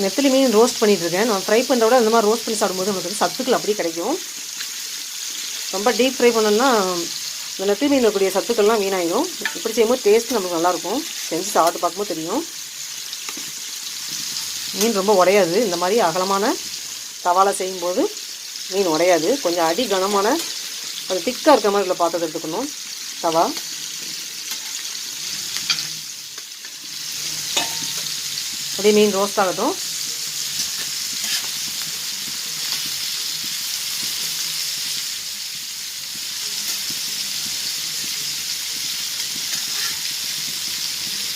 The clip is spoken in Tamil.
நெத்திலி மீன் ரோஸ்ட் பண்ணிகிட்ருக்கேன். நான் ஃப்ரை பண்ணுறத விட இந்த மாதிரி ரோஸ்ட் பண்ணி சாப்பிடும்போது நமக்கு வந்து சத்துக்கள் அப்படியே கிடைக்கும். ரொம்ப டீப் ஃப்ரை பண்ணோம்னா இந்த நெத்திலி மீனில் கூடிய சத்துக்கள்லாம் வீணாயிடும். இப்படி செய்யும்போது டேஸ்ட் நமக்கு நல்லாயிருக்கும். செஞ்சு சாப்பிட்டு பார்க்கும்போது தெரியும். மீன் ரொம்ப உடையாது. இந்த மாதிரி அகலமான தவாவில் செய்யும்போது மீன் உடையாது. கொஞ்சம் அடி கனமான அது திக்காக இருக்கிற மாதிரி உள்ள பாத்திரத்தை எடுத்துக்கணும். தவா அப்படியே மீன் ரோஸ்ட் ஆகட்டும்.